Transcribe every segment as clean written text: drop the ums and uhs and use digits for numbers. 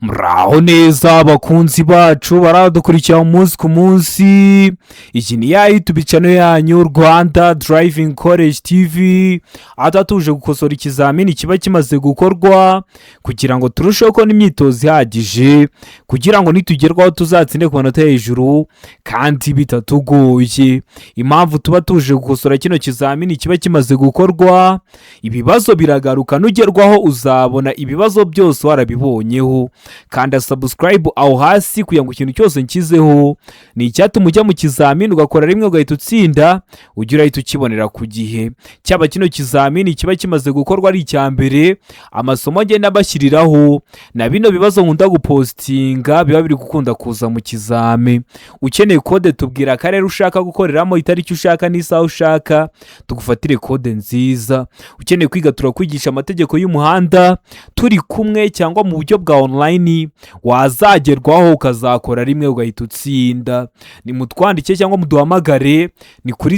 Muraho neza abakunzi bacu baradukurikira umunsi ku munsi. Iki ni ya YouTube channel yanyu Rwanda Driving College TV, aho tuje gukosora ikizamini kiba kimaze gukorwa kugira ngo turusheho ko n'imyitozo ihagije kugira ngo nitugerwaho tuzatsinde ku manota hejuru kandi bitatugoye. Impamvu tuba tuje gukosora kino kizamini kiba kimaze gukorwa, ibibazo biragaruka, nugerwaho uzabona ibibazo byose warabibonyeho. Kanda subscribe aho hasi kugira ngo ikintu cyose nkizeho ni icyatuma ujya mu kizamini ugakora rimwe ugahita utsinda, ujya urahita ukibonera ku gihe. Cyaba kino kizamini kiba kimaze gukorwa ari icya mbere, amasomo agenda bashyiriraho na bino bibazo nkunda gupostinga biba biri gukunda kuza mu kizame. Ukeneye kode tubwira akarere ushaka gukoreramo, itariki ushaka n'isaha ushaka, tugufatire kode nziza. Ukeneye kwiga turakwigisha amategeko y'umuhanda turi kumwe cyangwa mu buryo bwa online, wazagerwaho ukazakora rimwe ugahita utsinda. Ni mutwandike cyangwa muduhamagare, ni kuri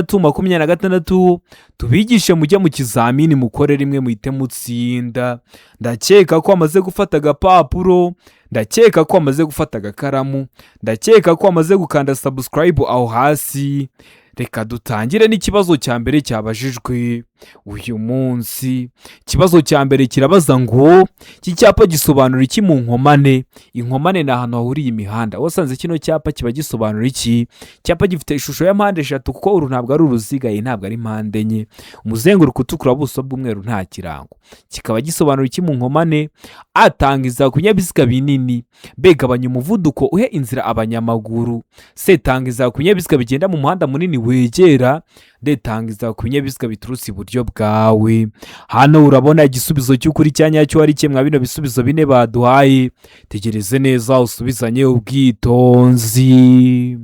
0789351626 tubigishe mujye mu kizamini mukore rimwe muhite mutsinda. Ndakeka ko amaze gufata agapapuro, ndakeka ko amaze gufata agakaramu, ndakeka ko amaze gukanda subscribe aho hasi. Reka dutangire n'ikibazo cya mbere cyabajijwe uyu munsi. Ikibazo cya mbere kirabaza ngo iki cyapa gisobanura iki mu nkomane? Inkomane ni ahantu hahuriye imihanda. Wasanze kino cyapa kiba gisobanura iki? Cyapa gifite ishusho ya mpande eshatu kuko uru ntabwo ari uruziga, iyi ntabwo ari mpande enye. Umuzenguruko utukura, buso bw'umweru, nta kirango. Kikaba gisobanura iki mu nkomane? Atangiza ku binyabiziga binini. B, gabanya umuvuduko uhe inzira abanyamaguru. C, tangiza ku binyabiziga bigenda mu muhanda munini wegera. D, tangiza ku binyabiziga biturutse iburyo bwawe. Hano urabona igisubizo cy'ukuri cya nyacyo ari kimwe bino bisubizo bine baduhaye. Tegereze neza usubizanye ubwitonzi.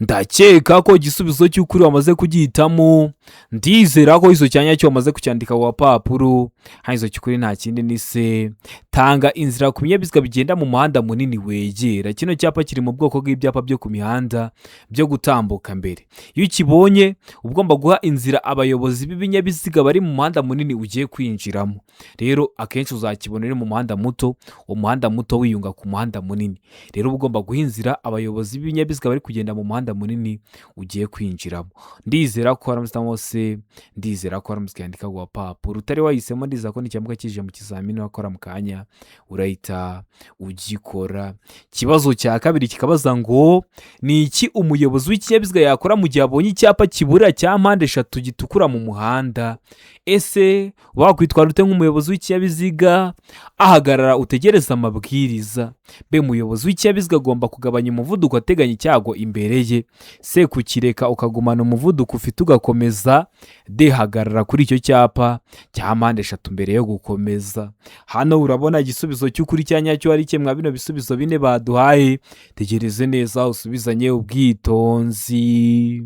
Ndakeka ko igisubizo cy'ukuri wamaze kugihitamo. Ndizera ko izo cyanya cyo wamaze kucyandika ku papuro. Haizo cy'ukuri nta kindi ni C, tanga inzira ku binyabiziga bigenda mu muhanda munini wegera. Kino cyapa kiri mu bwoko bw'ibyapa byo ku mihanda byo gutambuka mbere. Iyo ukibonye ugomba guha inzira abayobozi b'ibinyabiziga bari mu muhanda munini ugiye kwinjiramo. Rero akenshi uzakibonera mu muhanda muto, umuhanda muto wiyunga ku muhanda munini. Rero ugomba guha inzira abayobozi b'ibinyabiziga bari kugenda mu muhanda munini ugiye kwinjiramo. Ndizera ko waramutamo C, ndizera ko waramutse ku papuro. Utari wahisemo, ndizera ko n'icyambuka kije mu kizamini wakora mu kanya urahita ugikora. Kibazo cya kabiri kikabaza ngo ni iki umuyobozi w'ikinyabiziga yakora mu gihe abonye icyapa kibura cya mpande eshatu gitukura mu muhanda? Ese wakwitwara ute nk'umuyobozi w'ikinyabiziga? Ahagarara utegereza amabwiriza. B, umuyobozi w'ikinyabiziga agomba kugabanya umuvuduko ateganya icyago imbere ye. C, kukireka ukagumana umuvuduko ufite ugakomeza. D, hagarara kuri icyo cyapa cya mpande eshatu mbere yo gukomeza. Hano urabona igisubizo cy'ukuri cya nyacyo ari kimwe bino bisubizo bine baduhaye. Tegereze neza usubizanye ubwitonzi.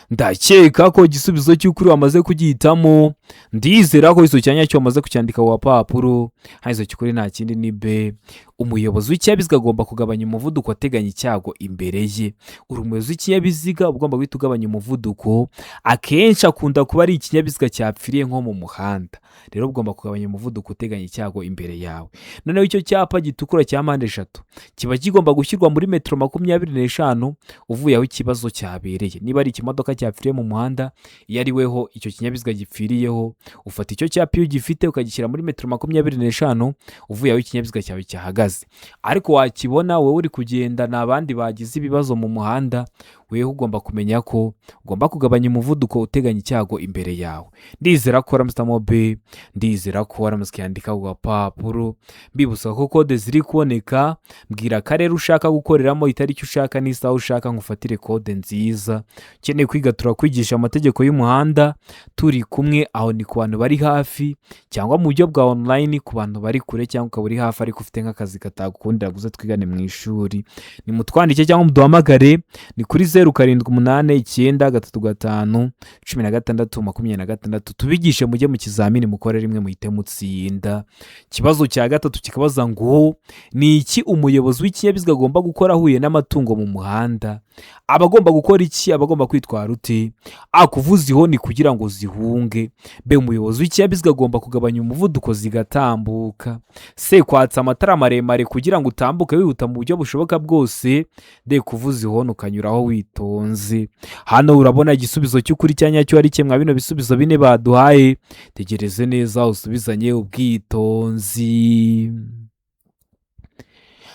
Ndakeka ko igisubizo cy'ukuri wamaze kugihitamo. Ndizera ko izo cyanya cyo wamaze kucyandika ku papuro. Haizo cy'ukuri nta kindi ni B, umuyobozi w'ikinyabiziga agomba kugabanya umuvuduko ateganya icyago imbere ye. Uri umuyobozi w'ikinyabiziga ugomba guhita ugabanya umuvuduko. Akenshi akunda kuba ari ikinyabiziga cyapfiriye nko mu muhanda. Rero ugomba kugabanya umuvuduko uteganya icyago imbere yawe. Noneho icyo cyapa gitukura cya mpande eshatu kiba kigomba gushyirwa muri metero 25 uvuye aho ikibazo cyabereye. Niba ari ikimodoka cyapfiriye mu muhanda, iyo ari weho icyo kinyabiziga gipfiriyeho, ufata icyo cyapa iyo gifite ukagishyira muri metero 25 uvuye aho ikinyabiziga cyawe cyahagaze. Ariko wakibona wowe uri kugenda n'abandi bagize ibibazo mu muhanda, wewe ugomba kumenya ko ugomba kugabanya umuvuduko uteganya icyago imbere yawe. Ndizera ko waramutamo B, ndizera ko waramutse yandika ku papuro. Mbibutsa ko kode ziri kuboneka. Mbwira akarere ushaka gukoreramo, itariki ushaka n'isaha ushaka, ngufatire kode nziza. Ukeneye kwiga turakwigisha amategeko y'umuhanda turi kumwe, aho ni ku bantu bari hafi cyangwa mu buryo bwa online ku bantu bari kure, cyangwa ukaba uri hafi ariko ufite nk'akazi katagukundira guze twigane mu ishuri. Ni mutwandike cyangwa muduhamagare, ni kuri 0789351626 tubigishe mujye mu kizamini mukore rimwe muhite mutsinda. Kibazo cya gatatu kikabaza ngo ni iki umuyobozi w'ikinyabiziga agomba gukora ahuye n'amatungo mu muhanda? aba agomba gukora iki? Aba agomba kwitwara ute? Kuvuza ihoni kugira ngo zihunge. Umuyobozi w'ikinyabiziga agomba kugabanya umuvuduko zigatambuka. Kwatsa amatara maremare kugira ngo utambuke wihuta mu buryo bushoboka bwose. Kuvuza ihoni ukanyuraho witonze. Hano urabona igisubizo cy'ukuri cya nyacyo ari kimwe bino bisubizo bine baduhaye. Tegereze neza usubizanye ubwitonzi.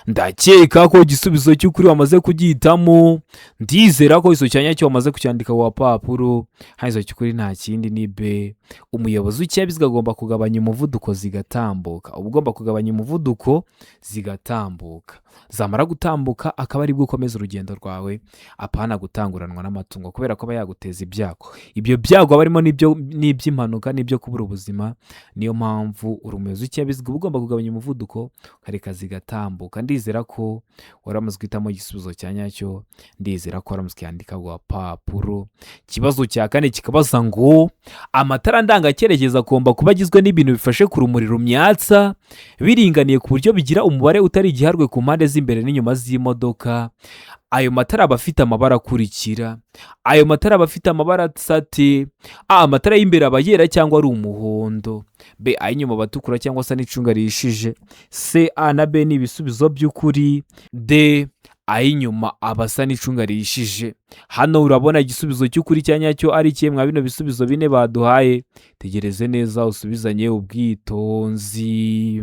Ndakeka ko igisubizo cy'ukuri wamaze kugihitamo. Ndizera ko iso cyanya cyo wamaze kucyandika ku papuro. Haizo cy'ukuri nta kindi ni B. Umuyobozi w'ikinyabiziga agomba kugabanya umuvuduko zigatambuka. Ugomba kugabanya umuvuduko zigatambuka. Zamara gutambuka akaba ari bwo ukomeza urugendo rwawe, apana gutanguranwa n'amatungo kubera ko bayaguteza ibyago. Ibyo byago barimo n'iby'impanuka n'ibyo kubura ubuzima. Niyo mpamvu umuyobozi w'ikinyabiziga ugomba kugabanya umuvuduko kareka zigatambuka. Ndizera ko waramaze guhitamo igisubizo cya nyacyo. Ndizera ko waramaze kwandika ku papuro. Kibazo cya kane kikabaza ngo amatara ndangacyerekezo agomba kuba agizwe n'ibintu bifashe ku rumuri rumyatsa biringaniye ku buryo bigira umubare utari igiharwe ku mpande z'imbere n'inyuma z'imodoka. Ayo matara aba afite amabara akurikira. Ayo matara aba afite amabara ati amatara y'imbere aba yera cyangwa ari umuhondo. B, ay'inyuma aba atukura cyangwa se n'icunga rihishije. C, A na B ni ibisubizo by'ukuri. D, ay'inyuma aba asa n'icunga rihishije. Hano urabona igisubizo cy'ukuri cya nyacyo ari kimwe bino bisubizo bine baduhaye. Tegereze neza usubizanye ubwitonzi.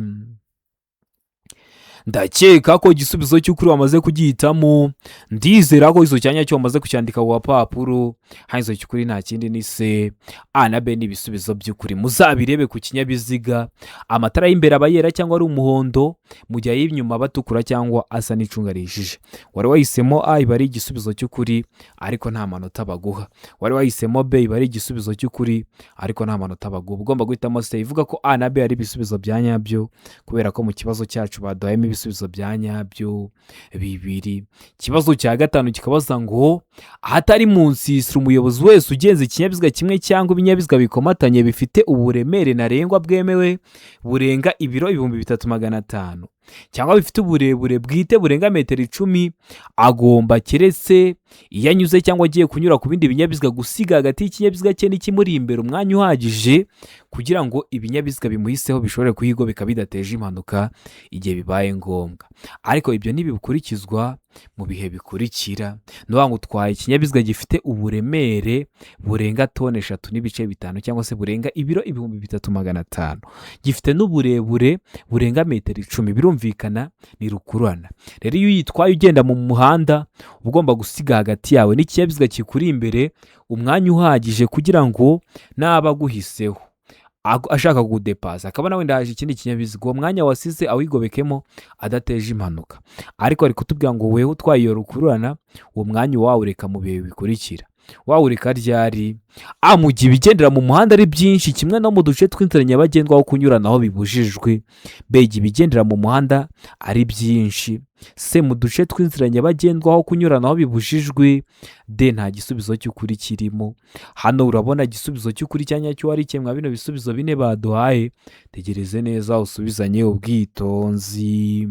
Ndakeka ko igisubizo cy'ukuri wamaze kugihitamo. Ndizera ko izo cyanya cyo wamaze kucyandika ku papuro. Haizo cy'ukuri nta kindi ni C, A na B ni ibisubizo by'ukuri. Muzabirebe ku kinyabiziga. Amatara y'imbere aba yera cyangwa ari umuhondo, mu gihe ay'inyuma batukura cyangwa asa n'icunga rihishije. Wari wahisemo A iba ari igisubizo cy'ukuri ariko nta manota baguha. Wari wahisemo B iba ari igisubizo cy'ukuri ariko nta manota baguha. Ugomba guhitamo C ivuga ko A na B ari ibisubizo bya nyabyo kubera ko mu kibazo cyacu baduhayemo ibisubizo bya nyabyo bibiri. Ikibazo cya gatanu kikabaza ngo ahatari mu nsisiro umuyobozi wese ugenza ikinyabiziga kimwe cyangwa ibinyabiziga bikomatanye bifite uburemere ntarengwa bwemewe burenga ibiro 3500 cyangwa bifite uburebure bwite burenga metero 10, agomba keretse iyo anyuze cyangwa agiye kunyura ku bindi binyabiziga gusiga hagati y'ikinyabiziga cye n'ikimuri imbere umwanya uhagije kugira ngo ibinyabiziga bimuhiseho bishobore kuhigobeka bidateje impanuka igihe bibaye ngombwa. Ariko ibyo ntibikurikizwa mu bihe bikurikira. Ngo utwaye ikinyabiziga gifite uburemere burenga tone 3.5 cyangwa se burenga ibiro 3500, gifite n'uburebure burenga metero 10, birumvikana ni rukururana. Rero iyo uyitwaye ugenda mu muhanda ugomba gusiga hagati yawe n'ikinyabiziga kikuri imbere umwanya uhagije kugira ngo naba guhiseho ashaka kugudepasa akaba nawe ndaje ikindi kinyabiziga uwo mwanya wasize awigobekemo adateje impanuka. Ariko ari kutubwira ngo wewe utwaye iyo rukururana uwo mwanya wawureka mu bihe bikurikira. Wawureka ryari? Mu gihe ibigendera mu muhanda ari byinshi kimwe no mu duce tw'inzira nyabagendwa aho kunyuranaho bibujijwe. B, ibigendera mu muhanda ari byinshi. C, mu duce tw'inzira nyabagendwa aho kunyuranaho bibujijwe. D, nta gisubizo cy'ukuri kirimo. Hano urabona igisubizo cy'ukuri cya nyacyo ari kimwe bino bisubizo bine baduhaye. Tegereze neza usubizanye ubwitonzi.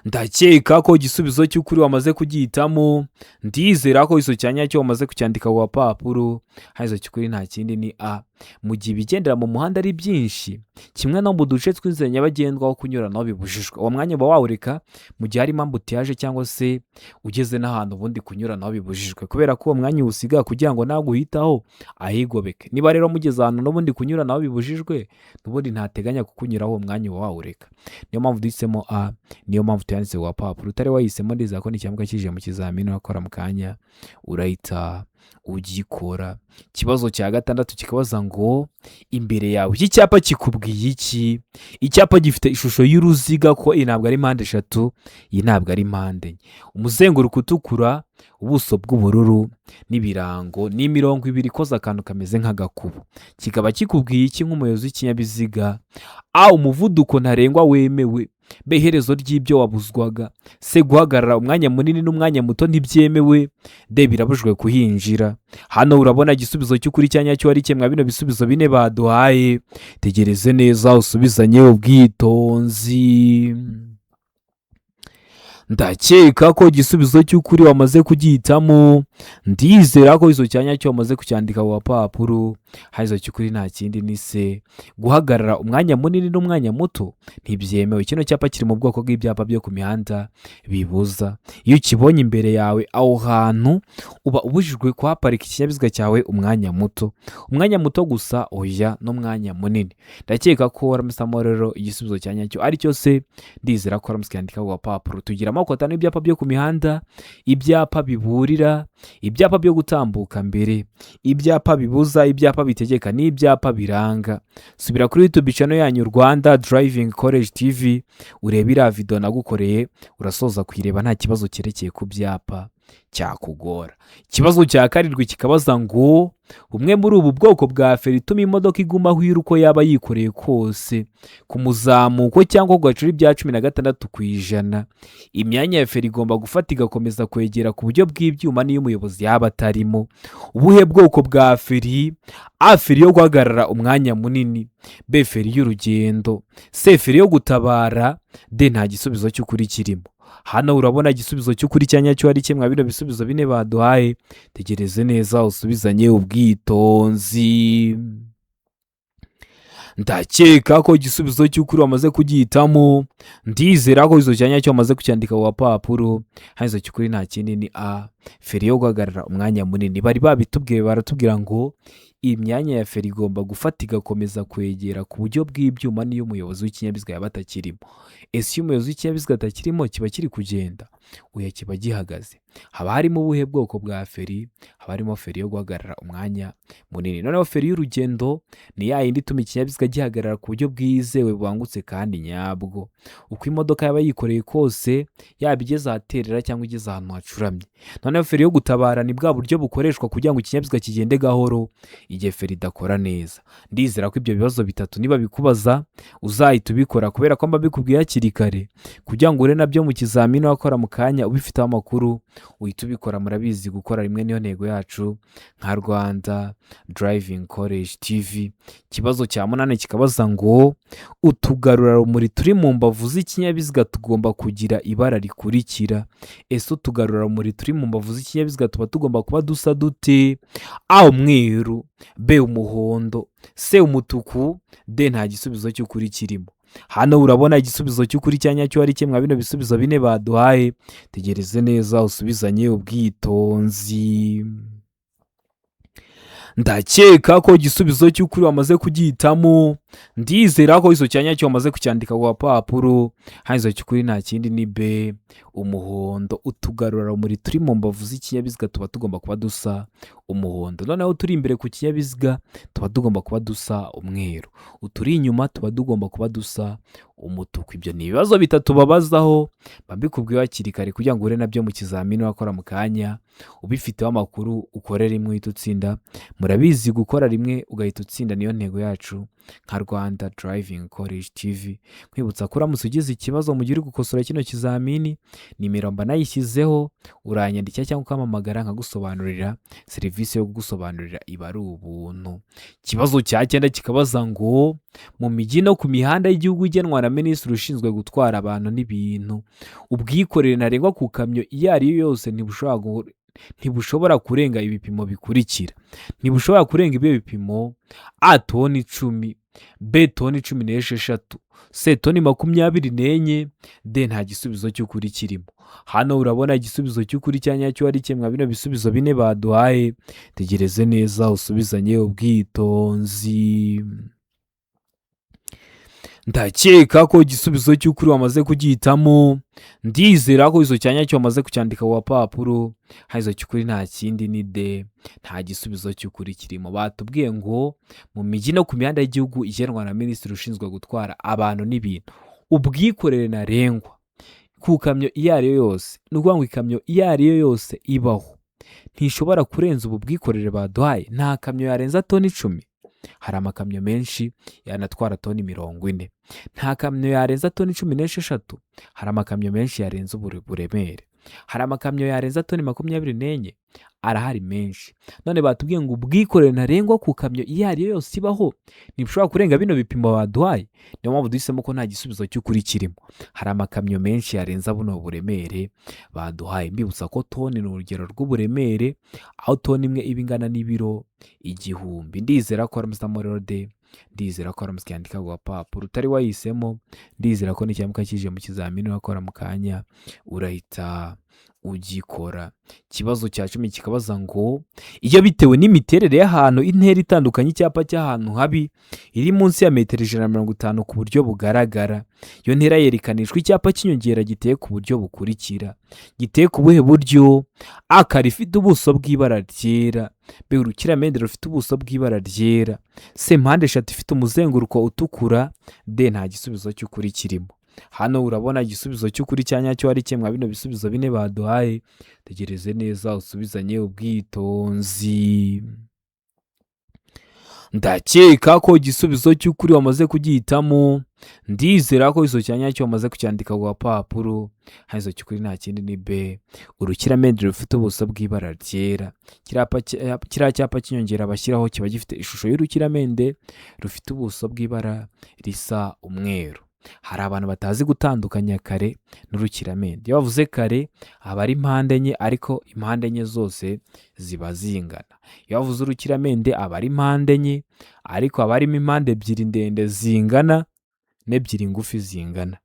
Ndakeka ko igisubizo cy'ukuri wamaze kugihitamo. Ndizera ko iso cyanya cyo wamaze kucyandika ku papuro. Haizo cy'ukuri nta kindi ni A. Mu gihe ibigendera mu muhanda ari byinshi kimwe no mu duce tw'inzira nyabagendwa aho kunyuranaho bibujijwe. Uwo mwanya uba wawureka mu gihe harimo ambutiyaje cyangwa se ugeze n'ahantu ubundi kunyuranaho bibujijwe kubera ko uwo mwanya uwusiga kugira ngo naguhitaho ahigobeke. Niba rero mugeze ahantu n'ubundi kunyuranaho bibujijwe n'ubundi ntateganya kukunyuraho uwo mwanya uba wawureka. Niyo mpamvu duhisemo A, niyo mpamvu tuyanditse ku papuro. Utari wahisemo ndizera ko n'icyambwa kije mu kizamini wakora mu kanya urahita ugikora. Ikibazo cya gatandatu kikabaza ngo imbere yawe iki cyapa kikubwiye iki? Icyapa gifite ishusho y'uruziga ko ntabwo ari mpande 3, iyi ntabwo ari mpande enye. Umuzenguruko utukura, ubuso bw'ubururu n'ibirango n'imirongo ibiri ikoze akantu kameze nk'agakubo. Kikaba kikubwiye iki nk'umuyobozi w'ikinyabiziga? A, umuvuduko ntarengwa wemewe. B, iherezo ry'ibyo wabuzwaga. C, guhagarara umwanya munini n'umwanya muto ntibyemewe. D, birabujwe kuhinjira. Hano urabona igisubizo cy'ukuri cya nyacyo ari kimwe bino bisubizo bine baduhaye. Tegereze neza usubizanye ubwitonzi. ndakeka ko igisubizo cy'ukuri wamaze kugihitamo, ndizera ko izo cyanya cyo wamaze kucyandika ku gapapuro. Izo cy'ukuri nta kindi ni se guhagarara umwanya munini n'umwanya muto ntibyemewe. Kino cyapa kiri mu bwoko bw'ibyapa byo ku mihanda bibuza. Iyo ukibonye imbere yawe aho hantu uba ubujijwe kuhaparika ikinyabiziga cyawe umwanya muto gusa, oya n'umwanya munini. Ndakeka ko waramusamo rero igisubizo cya nyacyo ari cyo se, ndizera ko waramusikandika ku gapapuro. Tugira amoko atanu y'ibyapa byo ku mihanda: ibyapa biburira, ibyapa byo gutambuka mbere, ibyapa bibuza, ibyapa bitegeka n'ibyapa biranga. Subira kuri YouTube channel yanyu Rwanda Driving College TV urebe iriya video nagukoreye, urasoza kuyireba nta kibazo cyerekeye ku byapa cyakugora. Ikibazo cya karindwi kikabaza ngo bumwe muri ubu bwoko bwa feri ituma imodoka iguma aho iri uko yaba yikoreye kose ku muzamuko cyangwa ku gaciro ibya 16%. Imyanya ya feri igomba gufata igakomeza kwegera ku buryo bw'ibyuma n'iyo umuyobozi yaba atarimo. Ubuhe bwoko bwa feri? A, feri yo guhagarara umwanya munini. B, feri y'urugendo. C, feri yo gutabara. D, nta gisubizo cy'ukuri kirimo. Hano urabona igisubizo cy'ukuri cya nyacyo ari kimwe bino bisubizo bine baduhaye. Tegereze neza usubizanye ubwitonzi. Ndakeka ko igisubizo cy'ukuri wamaze kugihitamo, ndizera ko izo cyanya cyo wamaze kucyandika ku gapapuro. Izo cy'ukuri nta kindi ni A, feri yo guhagarara umwanya munini. Bari babitubwiye, baratubwira ngo imyanya ya feri igomba gufata igakomeza kwegera ku buryo bw'ibyuma n'iyo umuyobozi w'ikinyabiziga yaba atakirimo. Ese iyo umuyobozi w'ikinyabiziga atakirimo kiba kiri kugenda? Oya, kiba gihagaze. Haba harimo ubuhe bwoko bwa feri? Haba harimo feri yo guhagarara umwanya munini. Noneho feri y'urugendo ni ya yindi ituma ikinyabiziga gihagarara ku buryo bwizewe bwangutse kandi nyabwo, uko imodoka yaba yikoreye kose, yaba igeze ahaterera cyangwa igeze ahantu hacuramye. Noneho feri yo gutabara ni bwa buryo bukoreshwa kugira ngo ikinyabiziga kigende gahoro igihe feri idakora neza. Ndizera ko ibyo bibazo bitatu niba bikubaza uzahita ubikora, kubera ko mba bikubwiye hakiri kare kugira ngo ure nabyo mu kizamini wakora mu kanya ubifiteho amakuru uhita ubikora. Murabizi gukora rimwe niyo ntego yacu nka Rwanda Driving College TV. Ikibazo cya 8 kikabaza ngo utugarurarumuri turi mu mbavu z'ikinyabiziga tugomba kugira ibara rikurikira. Ese utugarurarumuri turi mu mbavu z'ikinyabiziga tuba tugomba kuba dusa dute? A, umweru. B, umuhondo. C, umutuku. D, nta gisubizo cy'ukuri kirimo. Hano urabona igisubizo cy'ukuri cya nyacyo ari kimwe bino bisubizo bine baduhaye. Tegereze neza usubizanye ubwitonzi. Ndakeka ko igisubizo cy'ukuri wamaze kugihitamo, ndizera ko izo cyanya cyo wamaze kucyandika ku gapapuro. Izo cy'ukuri nta kindi ni B, umuhondo. Utugarurarumuri turi mu mbavu z'ikinyabiziga tuba tugomba kuba dusa umuhondo. Noneho turi imbere ku kinyabiziga tuba tugomba kuba dusa umweru. Uturi inyuma tuba tugomba kuba dusa umutuku. Ibyo ni ibibazo bitatu babazaho, babikubwiye hakiri kare kugira ngo ure nabyo mu kizamini wakora mu kanya ubifiteho amakuru ukore rimwe uhita utsinda. Murabizi gukora rimwe ugahita utsinda niyo ntego yacu nka Rwanda Driving College TV. Kwibutsa ko uramutse ugize ikibazo mu gihe uri gukosora kino kizamini, nimero mba nayishyizeho, uranyandikira cyangwa ukampamagara nkagusobanurira. Serivisi yo kugusobanurira iba ari ubuntu. Ikibazo cya 9 kikabaza ngo mu mijyi no ku mihanda y'igihugu igenwa na Minisitiri ushinzwe gutwara abantu n'ibintu, ubwikorere ntarengwa ku kamyo iyo ari yo yose ntibushobora kurenga ibipimo bikurikira. Ntibushobora kurenga ibyo bipimo: A, toni 10. B, toni 16. C, toni 24. D, nta gisubizo cy'ukuri kirimo. Hano urabona igisubizo cy'ukuri cya nyacyo ari kimwe bino bisubizo bine baduhaye. Tegereze neza usubizanye ubwitonzi. Ndakeka ko igisubizo cy'ukuri wamaze kugihitamo, ndizera ko izo cyanya cyo wamaze kucyandika ku gapapuro. Izo cy'ukuri nta kindi ni D, nta gisubizo cy'ukuri kirimo. Batubwiye ngo mu mijyi no ku mihanda y'igihugu igenwa na Minisitiri ushinzwe gutwara abantu n'ibintu, ubwikorere ntarengwa ku kamyo iyo ari yo yose, ni ukuvuga ngo ikamyo iyo ari yo yose ibaho ntishobora kurenza ubu bwikorere baduhaye. Nta kamyo yarenza toni 10. Hari amakamyo menshi yanatwara toni 40. Nta kamyo yarenza toni 16. Hari amakamyo menshi yarenza uburemere. hari amakamyo yarenza toni 24 arahari menshi. None batubwiye ngo ubwikorere ntarengwa ku kamyo iyo ari yo yose ibaho ntibishobora kurenga bino bipimo baduhaye. Niyo mpamvu duhisemo ko nta gisubizo cy'ukuri kirimo. Hari amakamyo menshi yarenza buno buremere baduhaye. Mbibutsa ko toni ni urugero rw'uburemere, aho toni imwe iba ingana n'ibiro 1000. Ndizera ko aramusamo rero de, ndizera ko aramutse yandika ku gapapuro utari wahisemo, ndizera ko n'icyamuka kije mu kizamini wakora mu kanya urahita ugikora. Ikibazo cya 10 kikabaza ngo iyo bitewe n'imiterere y'ahantu intera itandukanye icyapa cy'ahantu habi iri munsi ya metero 150 ku buryo bugaragara, iyo ntera yerekanishwa icyapa cy'inyongera giteye ku buryo bukurikira. Giteye ku buhe buryo? A, kare ifite ubuso bw'ibara ryera. B, urukiramende rufite ubuso bw'ibara ryera. C, mpande eshatu ifite umuzenguruko utukura. D, nta gisubizo cy'ukuri kirimo. Hano urabona igisubizo cy'ukuri cya nyacyo ari kimwe bino bisubizo bine baduhaye. Tegereze neza usubizanye ubwitonzi. Ndakeka ko igisubizo cy'ukuri wamaze kugihitamo. Ndizera ko izo cya nyacyo wamaze kucyandika ku gapapuro. Izo cy'ukuri nta kindi ni B, urukiramende rufite ubuso bw'ibara ryera. Kiriya cyapa cy'inyongera bashyiraho kiba gifite ishusho y'urukiramende rufite ubuso bw'ibara risa umweru. Hari abantu batazi gutandukanya kare n'urukiramende. Iyo bavuze kare aba ari impande enye, ariko impande enye zose ziba zingana. Iyo bavuze urukiramende aba ari impande enye, ariko aba harimo impande ebyiri ndende zingana n'ebyiri ngufi zingana.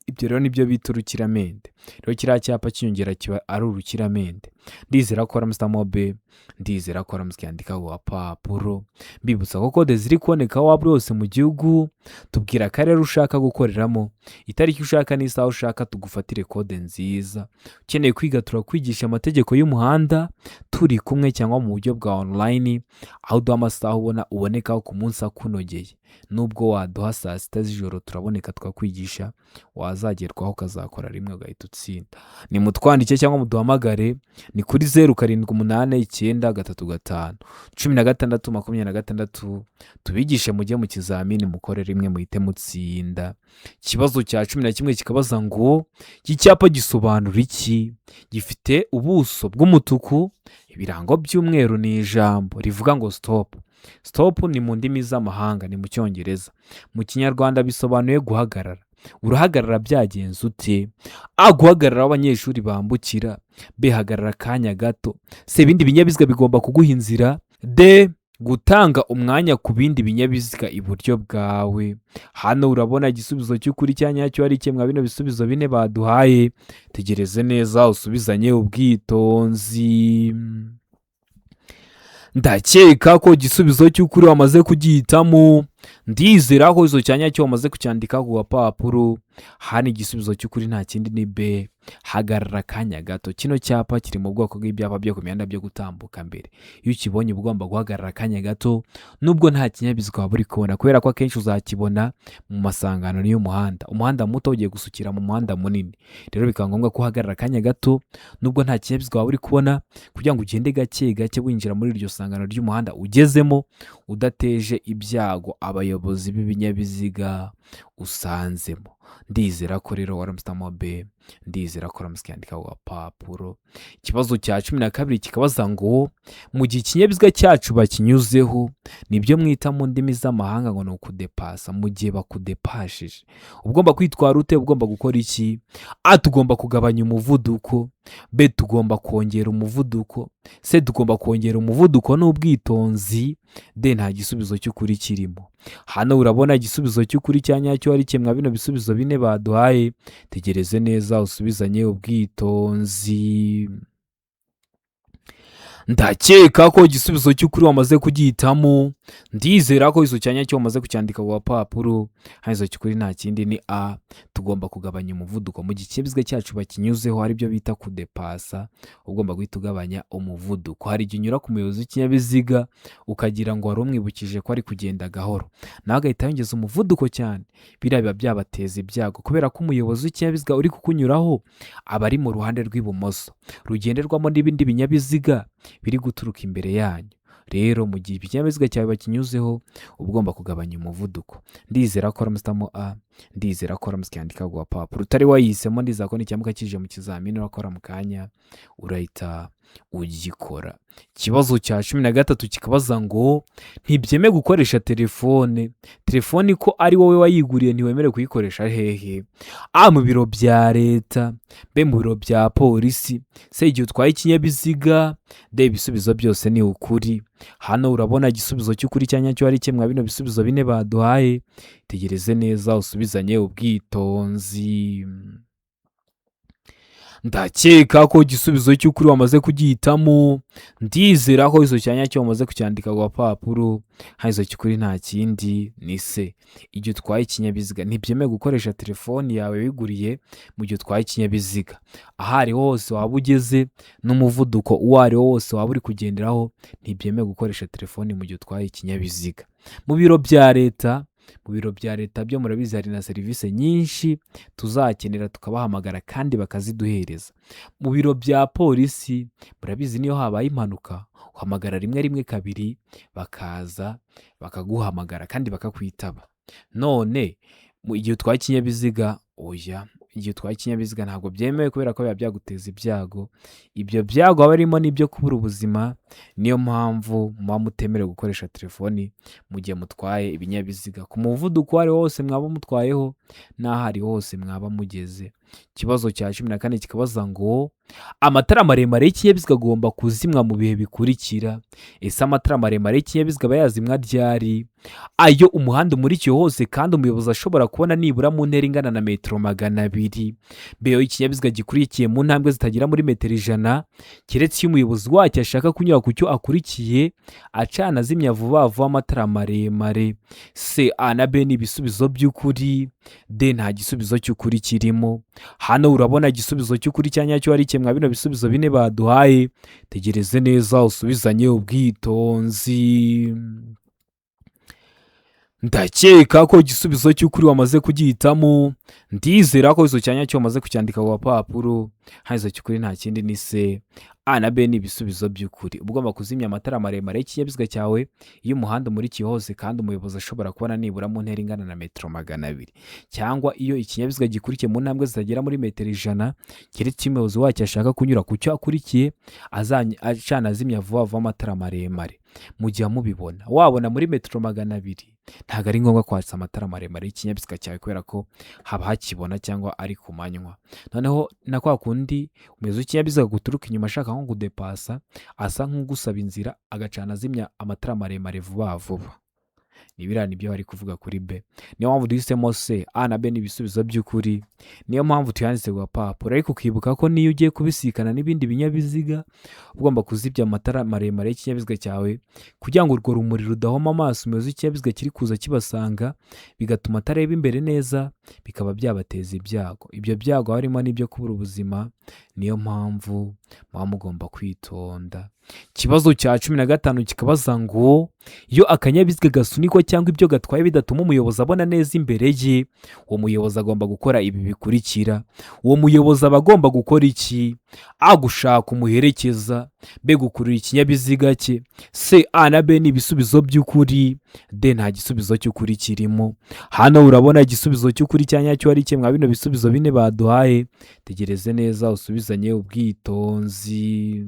Ibyo rero nibyo bita urukiramende. Rero kiriya cyapa cy'inyongera kiba ari urukiramende. Ndizera ko aramusamo B, ndizera ko aramusya yandika ku gapapuro. Mbibutsa ko kode ziri kuboneka waba yose mu gihugu. Tubwira akarere ushaka gukoreramo, itariki ushaka n'isaha ushaka, tugufatire kode nziza. Ukeneye kwiga turakwigisha amategeko y'umuhanda turi kumwe cyangwa mu buryo bwa online, aho duha amasaha ubonekaho ku munsi akunogeye. Nubwo waduha saa 6 z'ijoro turaboneka tukakwigisha, wazagerwaho ukazakora rimwe ugahita utsinda. Ni mutwandike cyangwa muduhamagare, ni kuri 0789351626 tubigishe mujye mu kizamini mukore rimwe muhite mutsinda. Ikibazo cya 11 kikabaza ngo iki cyapa gisobanura iki? Gifite ubuso bw'umutuku, ibirango by'umweru ni ijambo rivuga ngo stop. Stop ni mu ndimi z'amahanga, ni mu Cyongereza. Mu Kinyarwanda bisobanuye guhagarara. Urahagarara byagenze ute? A, guhagarara abanyeshuri bambukira. B, hagarara kanya gato. C, ibindi binyabiziga bigomba kuguha inzira. D, gutanga umwanya ku bindi binyabiziga iburyo bwawe. Hano urabona igisubizo cy'ukuri cya nyacyo ari kimwe bino bisubizo bine baduhaye. Tegereze neza usubizanye ubwitonzi. Ndakeka ko igisubizo cy'ukuri wamaze kugihitamo. Ndizera ko izo cyanya cyo wamaze kucyandika ku gapapuro. Hano igisubizo cy'ukuri nta kindi ni B, hagarara kanya gato. Kino cyapa kiri mu bwoko bw'ibyapa byo ku mihanda byo gutambuka mbere. Iyo ukibonye ugomba guhagarara kanya gato, nubwo nta kinyabiziga waba uri kubona, kubera ko akenshi uzakibona mu masangano y'umuhanda. Umuhanda muto ugiye gusukira mu muhanda munini, rero bikaba ngombwa ko uhagarara kanya gato nubwo nta kinyabiziga waba uri kubona, kugira ngo ugende gake gake winjira muri iryo sangano ry'umuhanda ugezemo, udateje ibyago abayobozi b'ibinyabiziga usanzemo. Ndizera ko rero waramusitamo B, ndizera ko waramusikandika ku gapapuro. Ikibazo cya 12 kikabaza ngo mu gihe ikinyabiziga cyacu bakinyuzeho, nibyo mwita mu ndimi z'amahanga ngo ni ukudepasa. Mu gihe bakudepashije ugomba kwitwara ute? Ugomba gukora iki? A, tugomba kugabanya umuvuduko. B, tugomba kongera umuvuduko. C, tugomba kongera umuvuduko n'ubwitonzi. D, nta gisubizo cy'ukuri kirimo. Hano urabona igisubizo cy'ukuri cya nyacyo ari kimwe bino bisubizo bine baduhaye. Tegereze neza usubizanye ubwitonzi. Ndakeka ko igisubizo cy'ukuri wamaze kugihitamo. Ndizera ko izo cyanya cyo wamaze kucyandika ku gapapuro. Izo cy'ukuri nta kindi ni A, tugomba kugabanya umuvuduko. Mu gihe ikinyabiziga cyacu bakinyuzeho, ari byo bita kudepasa, ugomba guhita ugabanya umuvuduko. Hari igihe unyura ku muyobozi w'ikinyabiziga ukagira ngo wari umwibukije ko ari kugenda gahoro, nawe agahita yongeza umuvuduko cyane. Biriya biba byabateza ibyago, kubera ko umuyobozi w'ikinyabiziga uri kukunyuraho aba ari mu ruhande rw'ibumoso rugenderwamo n'ibindi binyabiziga biri guturuka imbere yanyu. rero mu gihe ikinyabiziga cyawe bakinyuzeho uba ugomba kugabanya umuvuduko. Ndizera ko uramusitamo A, ndizera ko uramusikandika ku gapapuro utari wayihisemo, ndizera ko nicyamuka kije mu kizamini urakora mu kanya urahita ugikora. Ikibazo cya 13 kikabaza ngo ntibyemewe gukoresha telefone ko ari wowe wayiguriye ntiwemerewe kuyikoresha hehe? A, mu biro bya leta, B, mu biro bya polisi, C, igihe utwaye ikinyabiziga, D, ibisubizo byose ni ukuri. Hano urabona igisubizo cy'ukuri cya nyacyo ari kimwe bino bisubizo bine baduhaye, tegereze neza usubizanye ubwitonzi. Ndakeka ko igisubizo cy'ukuri wamaze kugihitamo, ndizera ko izo cyanya cyo wamaze kucyandika ku gapapuro, izo cy'ukuri nta kindi ni C. Igihe utwaye ikinyabiziga ntibyemewe gukoresha telefoni yawe wiguriye mu gihe utwaye ikinyabiziga. Aho ari hose waba ugeze n'umuvuduko uwo ari wo wose waba uri kugenderaho, ntibyemewe gukoresha telefoni mu gihe utwaye ikinyabiziga. Mu biro bya leta byo murabizi hari na serivisi nyinshi tuzakenera tukabahamagara kandi bakaziduhereza. Mu biro bya polisi murabizi niyo habaye impanuka uhamagara rimwe kabiri bakaza bakaguhamagara kandi bakakwitaba. None mu gihe utwaye ikinyabiziga oya, igihe utwaye ikinyabiziga ntabwo byemewe kubera ko biba byaguteza ibyago. Ibyo byago aba arimo n'ibyo kubura ubuzima, niyo mpamvu muba mutemerewe gukoresha telefoni mu gihe mutwaye ibinyabiziga ku muvuduko uwo ari wo wose mwaba mutwayeho n'aho ari hose mwaba mugeze. Ikibazo cya 14 kikabaza ngo amatara maremare y'ikinyabiziga agomba kuzimwa mu bihe bikurikira. Ese amatara maremare y'ikinyabiziga aba yazimwa ryari? Ayo umuhanda umurikiye hose kandi umuyobozi ashobora kubona nibura mu ntera ingana na metero 200. B, iyo ikinyabiziga gikurikiye mu ntambwe zitagera muri metero 100 keretse iyo umuyobozi wacyo ashaka kunyura ku cyo akurikiye acana azimya vuba vuba amatara maremare. C, A na B ni ibisubizo by'ukuri, D nta gisubizo cy'ukuri kirimo. Hano urabona igisubizo cy'ukuri cya nyacyo ari kimwe bino bisubizo bine baduhaye, tegereze neza usubizanye ubwitonzi. Ndakeka ko igisubizo cy'ukuri wamaze kugihitamo, ndizera ko izo cyanya cyo wamaze kucyandika ku gapapuro, izo cy'ukuri nta kindi ni C. A na B ni ibisubizo by'ukuri. Uba ugomba kuzimya amatara maremare y'ikinyabiziga cyawe iyo umuhanda umurikiye hose kandi umuyobozi ashobora kubona nibura mu ntera ingana na metero 200, cyangwa iyo ikinyabiziga gikurikiye mu ntambwe zitagera muri metero 100 keretse iyo umuyobozi wacyo ashaka kunyura ku cyo akurikiye acana azimya vuba vuba amatara maremare. Mu gihe mubibona wabona muri metero 200 ntabwo ari ngombwa kwatsa amatara maremare y'ikinyabiziga cyawe kubera ko haba hakibona cyangwa ari ku manywa. Noneho na kwa kundi umuyobozi w'ikinyabiziga guturuka inyuma ashaka nko kudepasa asa nk'ugusaba inzira agacana azimya amatara maremare vuba vuba. Nibira nibyo bari kuvuga kuri B. Niyo mpamvu duhisemo C. A na B ni ibisubizo by'ukuri, niyo mpamvu tuyanditse ku gapapuro. Ariko ukibuka ko niyo ugiye kubisikana n'ibindi binyabiziga ugomba kuzibya amatara maremare y'ikinyabiziga cyawe kugira ngo urwo rumuri rudahoma amaso umuyobozi w'ikinyabiziga kiri kuza kibasanga, bigatuma atareba imbere neza, bikaba byabateza ibyago. Ibyo byago harimo n'ibyo kubura ubuzima, niyo mpamvu muba mugomba kwitonda. Ikibazo cya 15 kikabaza ngo iyo akanyabiziga gasunikwa cyangwa ibyo gatwaye bidatuma umuyobozi abona neza imbere ye, uwo muyobozi agomba gukora ibi bikurikira. Uwo muyobozi aba agomba gukora iki? A, gushaka umuherekeza, B, gukurura ikinyabiziga cye, C, A na B ni ibisubizo by'ukuri, D nta gisubizo cy'ukuri kirimo. Hano urabona igisubizo cy'ukuri cya nyacyo ari kimwe bino bisubizo bine baduhaye, tegereze neza usubizanye ubwitonzi.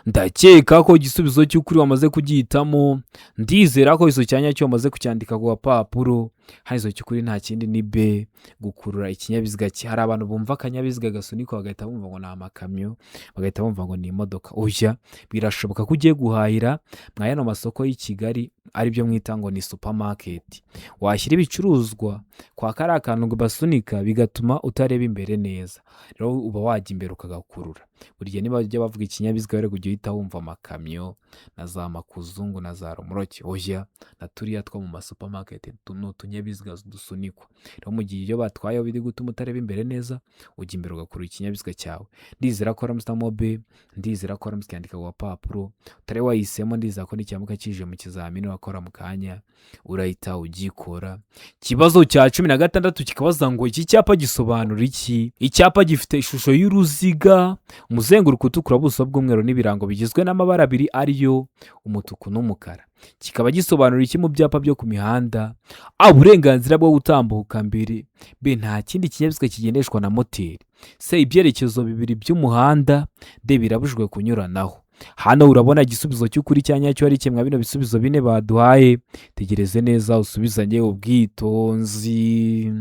Ndakeka ko igisubizo cy'ukuri wamaze kugihitamo, ndizera ko izo cyanya cyo wamaze kucyandika ku gapapuro, izo cy'ukuri nta kindi ni B, gukurura ikinyabiziga cye. Hari abantu bumva akanyabiziga gasunikwa bagahita bumva ngo ni amakamyo, bagahita bumva ngo ni imodoka. Oya, birashoboka ko ugiye guhahira mwa yano masoko y'i Kigali aribyo mwita ngo ni supermarket, washyira ibicuruzwa kwa kariya kantu basunika bigatuma utareba imbere neza, rero uba wajya imbere ukagakurura. Burya niba bajya bavuga ikinyabiziga rero kujya uhita wumva amakamyo na za makuzungu na za romuroki. Oya, na turiya two mu masupermarket ni utunyabiziga ibinyabiziga dusunikwa. Rero mu gihe iyo batwaye biri gutuma utareba imbere neza, ujya imbere ugakurura ikinyabiziga cyawe. Ndizera ko waramutse mobe, ndizera ko waramutse kwandika ku gapapuro, utari wahisemo, ndizera ko n'icyamuka kije mu kizamini wakora mu kanya urahita ugikora. Ikibazo cya 16 kikabaza ngo iki cyapa gisobanura iki? Icyapa gifite ishusho y'uruziga, umuzenguruko utukura, ubuso bw'umweru n'ibirango bigizwe n'amabara abiri ariyo umutuku n'umukara. Kikaba gisobanura iki mu byapa byo ku mihanda? A, uburenganzira bwo gutambuka mbere. B, nta kindi kinyabiziga kigendeshwa na moteri. C, ibyerekezo bibiri by'umuhanda. D, birabujijwe kunyuranaho. Hano urabona igisubizo cy'ukuri cya nyacyo ari kimwe bino bisubizo bine baduhaye. Tegereze neza usubizanye ubwitonzi.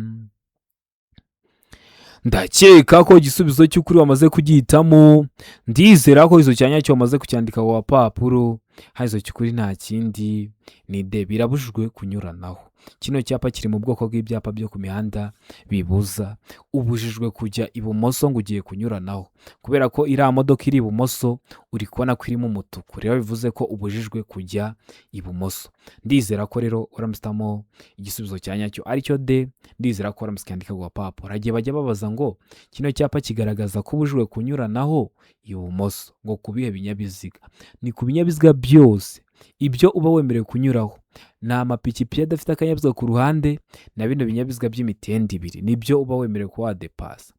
Ndakeka ko igisubizo cy'ukuri wamaze kugihitamo. Ndizera ko izo cyanya cyo wamaze kucyandika ku papuro. Hazo cy'ukuri nta kindi ni D, birabujijwe kunyuranaho. Kino cyapa kiri mu bwoko bw'ibyapa byo ku mihanda bibuza. Ubujijwe kujya ibumoso ngo ugiye kunyuranaho, kubera ko iriya modoka iri ibumoso uri kubona ko irimo umutuku, rero bivuze ko ubujijwe kujya ibumoso. Ndizera ko rero uramusitamo igisubizo cya nyacyo aricyo D. Ndizera ko uramusikandika ku gapapuro. Hagiye bajya babaza ngo kino cyapa kigaragaza ko ubujijwe kunyuranaho ibumoso, ngo kubihe binyabiziga? Ni ku binyabiziga byose ibyo uba wemerewe kunyuraho. Ni amapikipiki adafite akanyabiziga ku ruhande na bino binyabiziga by'imitende ibiri nibyo uba wemerewe kuba wadepasa,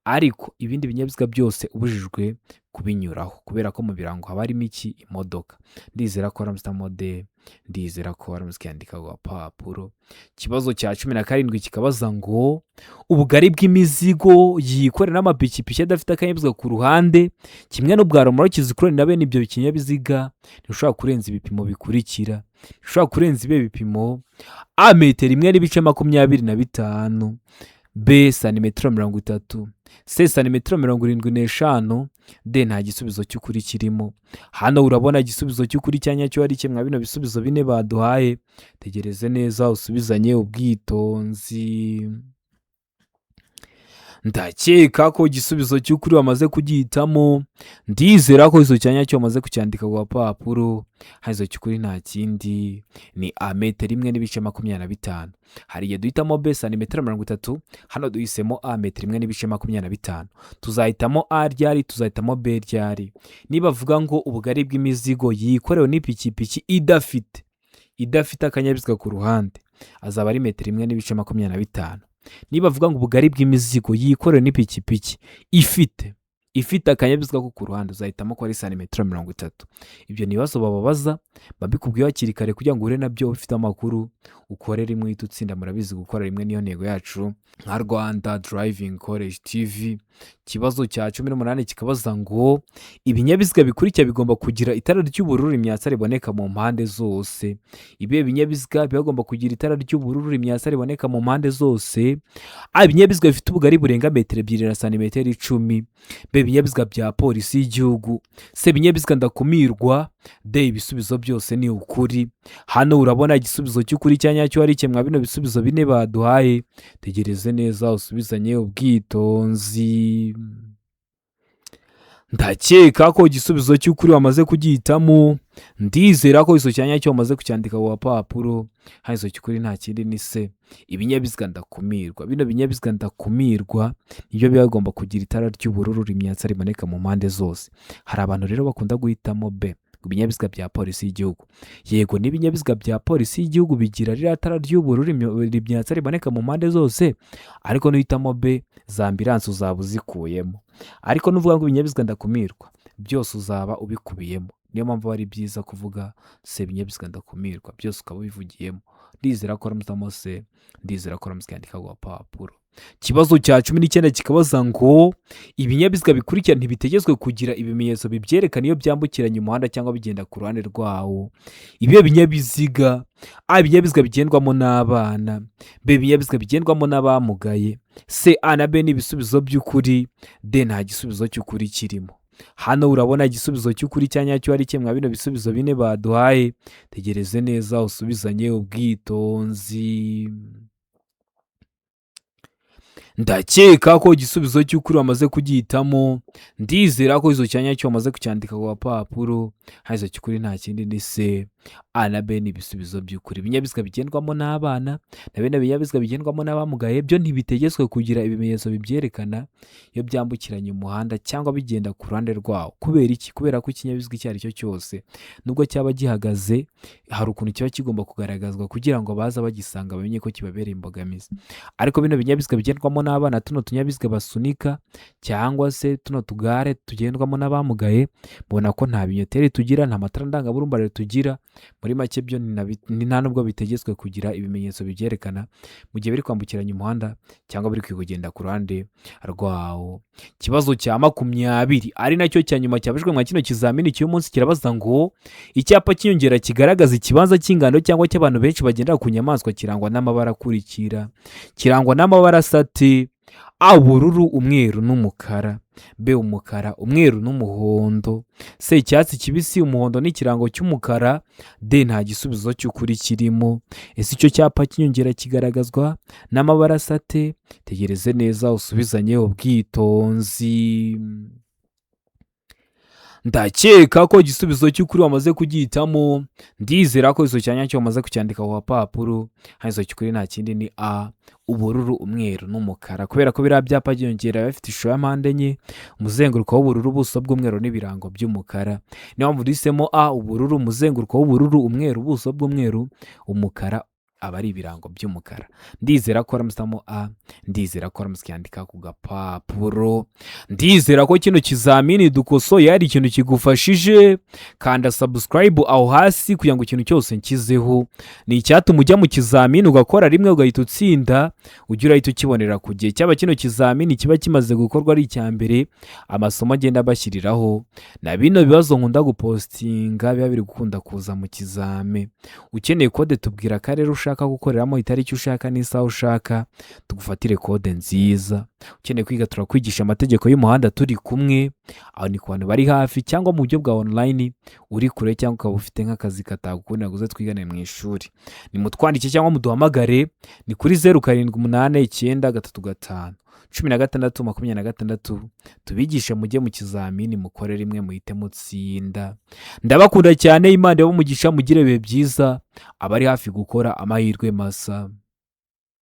ariko ibindi binyabiziga byose ubujijwe kubinyuraho kubera ko mu birango haba harimo iki? Imodoka. Ndizera ko waramusitamo D. Ndizera ko waramusikandika ku gapapuro. Ikibazo cya 17 kikabaza ngo ubugari bw'imizigo yikorera n'amapikipiki adafite akanyabiziga ku ruhande kimwe n'ubwa romoroki zikorera na bene ibyo binyabiziga ntushobora kurenza ibipimo bikurikira. Ntushobora kurenza ibi bipimo: A, metero 1.25, B, santimetero 30, C, santimetero 75, D, nta gisubizo cy'ukuri kirimo. Hano urabona igisubizo cy'ukuri cya nyacyo ari kimwe bino bisubizo bine baduhaye. Tegereze neza usubizanye ubwitonzi. Ndakeka ko igisubizo cy'ukuri wamaze kugihitamo. Ndizera ko izo cyanya cyo wamaze kucyandika ku gapapuro. Hazo cy'ukuri nta kindi ni A, metero 1.25. Hariye duhitamo B, santimetero 30. Hano duhisemo A, metero 1.25. Tuzahitamo A ryari, tuzahitamo B ryari. Niba avuga ngo ubugari bw'imizigo yikorewe n'ipikipiki idafite akanyabiziga ku ruhande, azaba ari metero 1.25. Niba avuga ngo ubugari bw'imizigo yikorewe n'ipikipiki ifite akanyabiziga ko ku ruhande, uzahitamo ko ari santimetero 30. Ibyo ni ibibazo bababaza, babikubwiye hakiri kare kugira ngo ure nabyo ufite amakuru ukore rimwe uhita utsinda. Murabizi gukora rimwe niyo ntego yacu nka Rwanda Driving College TV. Ikibazo cya 18 kikabaza ngo ibinyabiziga bikurikira bigomba kugira itara ry'ubururu imyatsa riboneka mu mpande zose. Ibihe binyabiziga bigomba kugira itara ry'ubururu imyatsa riboneka mu mpande zose? A, ibinyabiziga bifite ubugari burenga metero 2 na santimetero 10. B, ibinyabiziga bya polisi y'igihugu. C, ibinyabiziga ndakumirwa. D, ibisubizo byose ni ukuri. Hano urabona igisubizo cy'ukuri cya nyacyo ari kimwe bino bisubizo bine baduhaye. Tegereze neza usubizanye ubwitonzi. Ndakeka ko igisubizo cy'ukuri wamaze kugihitamo. Ndizera ko izo cyanya cyo wamaze kucyandika ku gapapuro. Hazo cy'ukuri nta kindi ni C, ibinyabiziga ndakumirwa. Bino binyabiziga ndakumirwa nibyo bigomba kugira itara ry'ubururu imyatsa riboneka mu mpande zose. Hari abantu rero bakunda guhitamo B, ibinyabiziga bya polisi y'igihugu. Yego, n'ibinyabiziga bya polisi y'igihugu bigira ririya tara ry'ubururu imyatsa riboneka mu mpande zose, ariko nuhitamo B, za ambulance uzaba uzikuyemo. Ariko nuvuga ngo ibinyabiziga ndakumirwa byose uzaba ubikubiyemo. Niyo mpamvu ari byiza kuvuga C, ibinyabiziga ndakumirwa byose ukaba ubivugiyemo. Ndizera ko uramutamo C. Ndizera ko uramusikandika ku gapapuro. Ikibazo cya 19 kikabaza ngo ibinyabiziga bikurikira ntibitegetswe kugira ibimenyetso bibyerekana iyo byambukiranya umuhanda cyangwa bigenda ku ruhande rwawo. Ibihe binyabiziga: A, ibinyabiziga bigendwamo n'abana. B, ibinyabiziga bigendwamo n'abamugaye. C, A na B ni ibisubizo by'ukuri. D, nta gisubizo cy'ukuri kirimo. Hano urabona igisubizo cy'ukuri cya nyacyo ari kimwe bino bisubizo bine baduhaye. Tegereze neza usubizanye ubwitonzi. Ndakeka ko igisubizo cy'ukuri wamaze kugihitamo. Ndizera ko izo cyanya cyo wamaze kucyandika ku gapapuro. Hazo cy'ukuri nta kindi ni C, A na B ni ibisubizo by'ukuri. Ibinyabiziga bigendwamo n'abana na bene ibinyabiziga bigendwamo n'abamugaye byo ntibitegetswe kugira ibimenyetso bibyerekana iyo byambukiranya umuhanda cyangwa bigenda ku ruhande rwawo. Kubera iki? Kubera ko ikinyabiziga icyo ari cyo cyose nubwo cyaba gihagaze hari ukuntu kiba kigomba kugaragazwa kugira ngo baza bagisanga bamenye ko kibabereye imbogamizi. Ariko bino binyabiziga bigendwamo n'abana, tuno tunyabiziga basunika cyangwa se tuno tugare tugendwamo n'abamugaye, mubona ko nta binyoteri tugira, nta matara ndangaburumbarare tugira. Muri make byo nta nubwo bitegetswe kugira ibimenyetso bibyerekana mu gihe biri kwambukiranya umuhanda cyangwa biri kugenda ku ruhande rwawo. Ikibazo cya 20 ari nacyo cya nyuma cyabajwe mwa kino kizamini cy'uyu munsi kirabaza ngo icyapa cy'inyongera kigaragaza ikibanza cy'ingando cyangwa cy'abantu benshi bagendera ku nyamaswa kirangwa n'amabara akurikira. Kirangwa n'amabara asate: A ubururu, umweru n'umukara; B umukara, umweru n'umuhondo; C icyatsi kibisi, umuhondo n'ikirango cy'umukara; D nta gisubizo cy'ukuri kirimo. Ese icyo cyapa cy'inyongera kigaragazwa n'amabara asate? Tegereze neza usubizanye ubwitonzi. Ndakeka ko igisubizo cy'ukuri wamaze kugihitamo. Ndizera ko izo cyanya cyo wamaze kucyandika ku papuro. Hanyuma cy'ukuri nta kindi ni A ubururu, umweru n'umukara. Kubera ko biriya byapa byongera bifite ishusho ya mpande enye, umuzenguruko w'ubururu, ubuso bw'umweru n'ibirango by'umukara. Niyo mpamvu duhisemo A ubururu, umuzenguruko w'ubururu, umweru, ubuso bw'umweru, umukara aba ari ibirango by'umukara. Ndizera ko aramusamo A, ndizera ko aramusyandika ku gapapuro. Ndizera ko kino kizamini dukosoye ari ikintu kigufashije. Kanda subscribe aho hasi kugira ngo ikintu cyose nkizeho. Ni icyatuma ujya mu kizamini ugakora rimwe ugahita utsinda, ujya urahita ukibonera ku gihe. Cyaba kino kizamini kiba kimaze gukorwa ari icya mbere, amasomo agenda bashyiriraho na bino bibazo nkunda gupostinga biba biri gukunda kuza mu kizame. Ukeneye kode tubwira ka rero ushaka gukoreramo, itariki ushaka n'isaha ushaka, tugufatire kode nziza. Ukeneye kwiga turakwigisha amategeko y'umuhanda turi kumwe, aho ni ku bantu bari hafi cyangwa mu buryo bwa online uri kure cyangwa ukaba ufite nk'akazi katagukunda guze twigane mu ishuri. Ni mutwandike cyangwa muduhamagare, ni kuri 0789351626 tubigishe mujye mu kizamini mukore rimwe muhite mutsinda. Ndabakunda cyane, Imana y'umugisha, mugire ibihe byiza. Abari hafi gukora amahirwe masa.